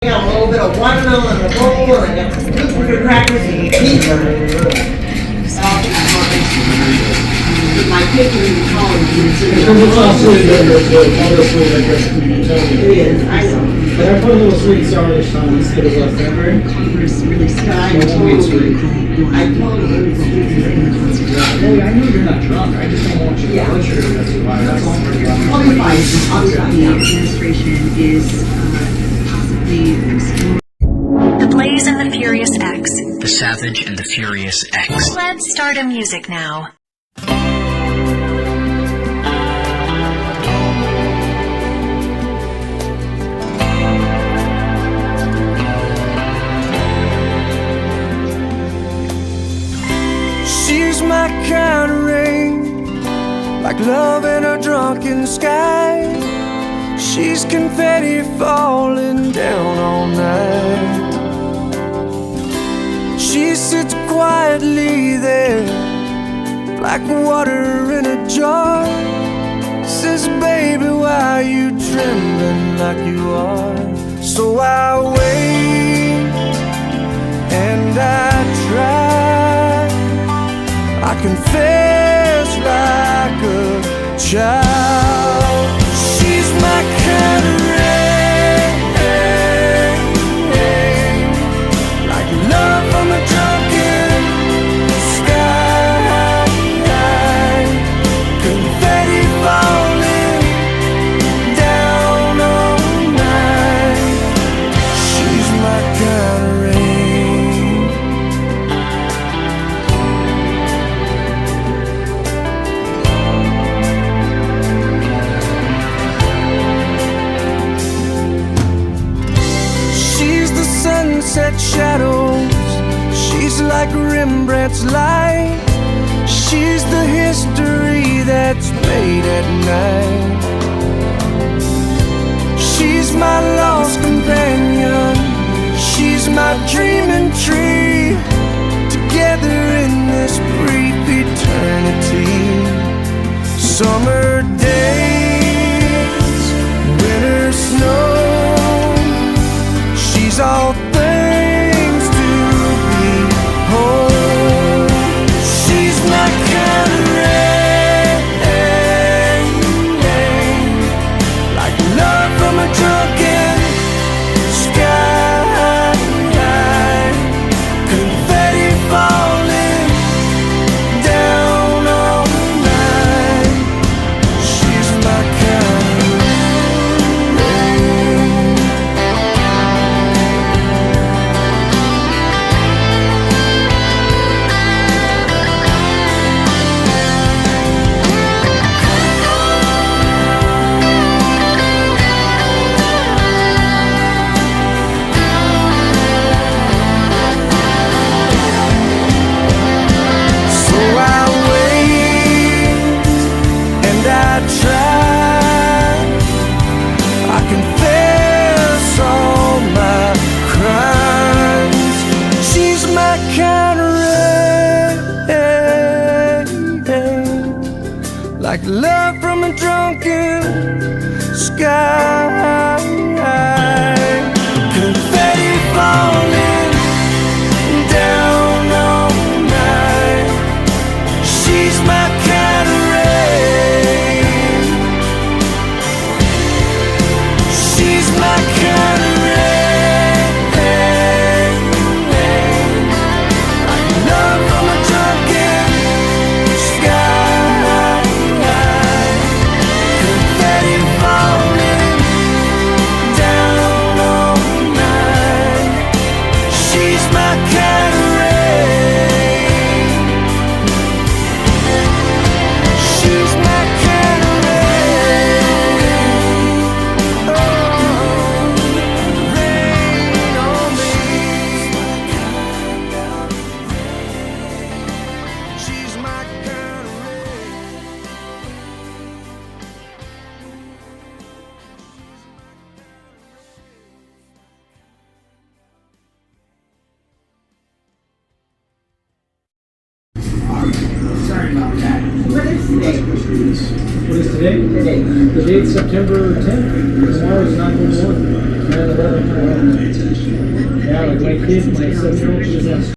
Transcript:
I got a little bit of watermelon in a bowl, and I got some cookie crackers and pizza. My kids are in college. It's all sweet, all the sweet, I guess, you can tell me. It is, I know. But I put a little sweet and sour this time instead of left pepper. I told him. Hey, I know you're not drunk, I just don't want you to butcher it, that's why, that's all. I'll be fine, I'll be fine, The yeah. administration is possibly exploring. The Blaze and the Furious X. The Savage and the Furious X. Let's start a music now. She's my kind of rain, like love in a drunken sky. She's confetti falling down all night. She sits quietly there, like water in a jar. Says, baby, why you trembling like you are? So I wait and I try. I confess like a child. She's my kind of rain, like love from a drunken sky. Confetti falling down all night. She's my kind of rain. Sunset shadows, she's like Rembrandt's light. She's the history that's made at night. She's my lost companion, she's my dreaming tree. Together in this brief eternity. Summer days, winter snow, she's all things to behold. She's my kind of rain, like love from a drunken What is today? Today. The date's September 10th. Tomorrow's 9/11. 9/11. Yeah, like my kid, my 7-year-old, she was on